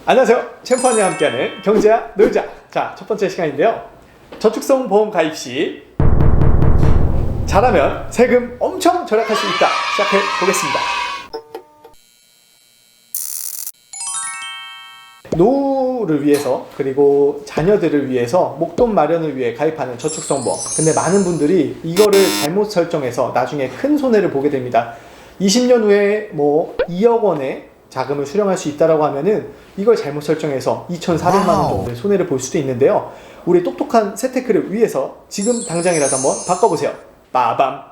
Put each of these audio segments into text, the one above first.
안녕하세요. 챔프원이와 함께하는 경제야 놀자. 자, 첫 번째 시간인데요. 저축성 보험 가입 시 잘하면 세금 엄청 절약할 수 있다. 시작해 보겠습니다. 노후를 위해서 그리고 자녀들을 위해서 목돈 마련을 위해 가입하는 저축성 보험. 근데 많은 분들이 이거를 잘못 설정해서 나중에 큰 손해를 보게 됩니다. 20년 후에 2억 원의 자금을 수령할 수 있다라고 하면은 이걸 잘못 설정해서 2,400만 원 정도의 손해를 볼 수도 있는데요. 우리 똑똑한 세테크를 위해서 지금 당장이라도 한번 바꿔보세요. 빠밤!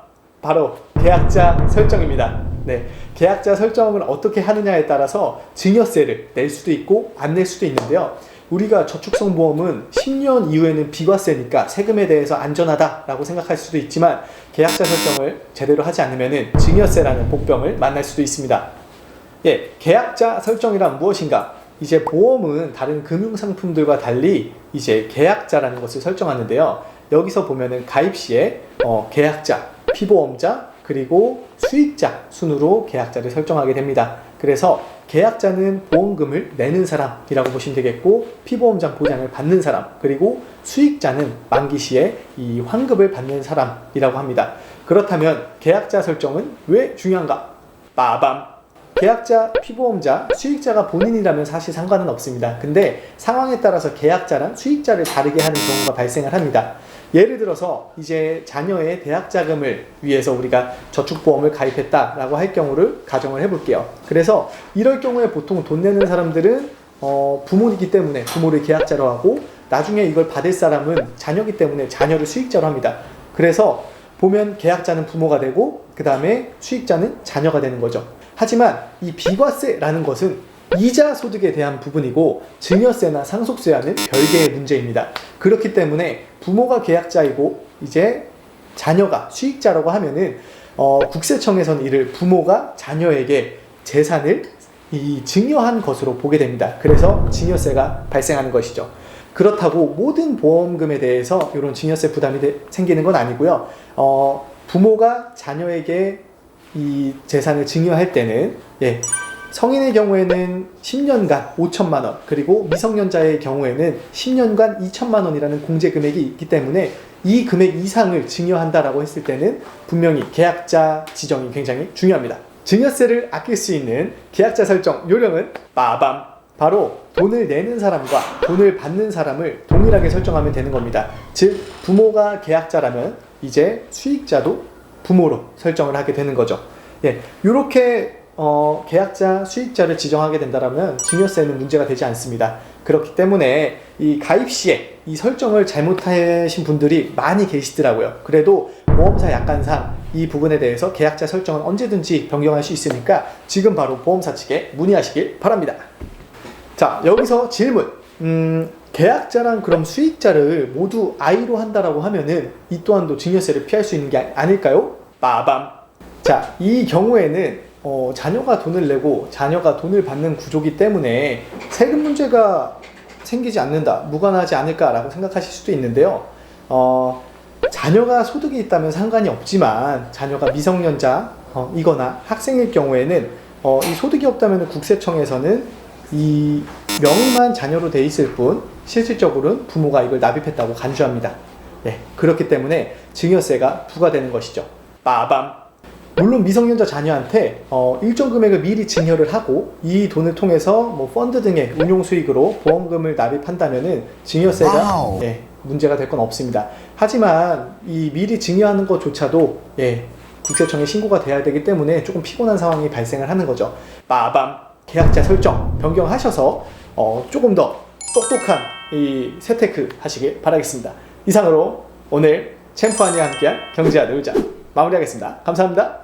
바로 계약자 설정입니다. 네, 계약자 설정을 어떻게 하느냐에 따라서 증여세를 낼 수도 있고 안 낼 수도 있는데요. 우리가 저축성 보험은 10년 이후에는 비과세니까 세금에 대해서 안전하다라고 생각할 수도 있지만 계약자 설정을 제대로 하지 않으면 증여세라는 복병을 만날 수도 있습니다. 예, 계약자 설정이란 무엇인가? 이제 보험은 다른 금융상품들과 달리 이제 계약자라는 것을 설정하는데요. 여기서 보면은 가입 시에 계약자, 피보험자, 그리고 수익자 순으로 계약자를 설정하게 됩니다. 그래서 계약자는 보험금을 내는 사람이라고 보시면 되겠고, 피보험자 보장을 받는 사람, 그리고 수익자는 만기 시에 이 환급을 받는 사람이라고 합니다. 그렇다면 계약자 설정은 왜 중요한가? 빠밤! 계약자, 피보험자, 수익자가 본인이라면 사실 상관은 없습니다. 근데 상황에 따라서 계약자랑 수익자를 다르게 하는 경우가 발생을 합니다. 예를 들어서 이제 자녀의 대학 자금을 위해서 우리가 저축보험을 가입했다라고 할 경우를 가정을 해볼게요. 그래서 이럴 경우에 보통 돈 내는 사람들은 부모이기 때문에 부모를 계약자로 하고, 나중에 이걸 받을 사람은 자녀이기 때문에 자녀를 수익자로 합니다. 그래서 보면 계약자는 부모가 되고 그 다음에 수익자는 자녀가 되는 거죠. 하지만 이 비과세라는 것은 이자 소득에 대한 부분이고 증여세나 상속세와는 별개의 문제입니다. 그렇기 때문에 부모가 계약자이고 이제 자녀가 수익자라고 하면은 국세청에서는 이를 부모가 자녀에게 재산을 증여한 것으로 보게 됩니다. 그래서 증여세가 발생하는 것이죠. 그렇다고 모든 보험금에 대해서 이런 증여세 부담이 생기는 건 아니고요. 부모가 자녀에게 이 재산을 증여할 때는 성인의 경우에는 10년간 5천만 원, 그리고 미성년자의 경우에는 10년간 2천만 원이라는 공제 금액이 있기 때문에 이 금액 이상을 증여한다라고 했을 때는 분명히 계약자 지정이 굉장히 중요합니다. 증여세를 아낄 수 있는 계약자 설정 요령은 빠밤! 바로 돈을 내는 사람과 돈을 받는 사람을 동일하게 설정하면 되는 겁니다. 즉 부모가 계약자라면 이제 수익자도 부모로 설정을 하게 되는 거죠. 이렇게 계약자, 수익자를 지정하게 된다면 증여세는 문제가 되지 않습니다. 그렇기 때문에 이 가입 시에 이 설정을 잘못하신 분들이 많이 계시더라고요. 그래도 보험사 약관상 이 부분에 대해서 계약자 설정은 언제든지 변경할 수 있으니까 지금 바로 보험사 측에 문의하시길 바랍니다. 자, 여기서 질문. 계약자랑 그럼 수익자를 모두 I로 한다라고 하면은 이 또한도 증여세를 피할 수 있는 게 아닐까요? 빠밤! 자, 이 경우에는 자녀가 돈을 내고 자녀가 돈을 받는 구조기 때문에 세금 문제가 생기지 않는다, 무관하지 않을까라고 생각하실 수도 있는데요. 자녀가 소득이 있다면 상관이 없지만 자녀가 미성년자 이거나 학생일 경우에는 이 소득이 없다면 국세청에서는 이 명의만 자녀로 돼 있을 뿐 실질적으로는 부모가 이걸 납입했다고 간주합니다. 그렇기 때문에 증여세가 부과되는 것이죠. 빠밤! 물론 미성년자 자녀한테 일정 금액을 미리 증여를 하고 이 돈을 통해서 펀드 등의 운용 수익으로 보험금을 납입한다면은 증여세가 문제가 될 건 없습니다. 하지만 이 미리 증여하는 것조차도 국세청에 신고가 돼야 되기 때문에 조금 피곤한 상황이 발생을 하는 거죠. 빠밤! 계약자 설정 변경하셔서 조금 더 똑똑한 이 세테크 하시길 바라겠습니다. 이상으로 오늘 챔프와니와 함께한 경제야 놀자 마무리하겠습니다. 감사합니다.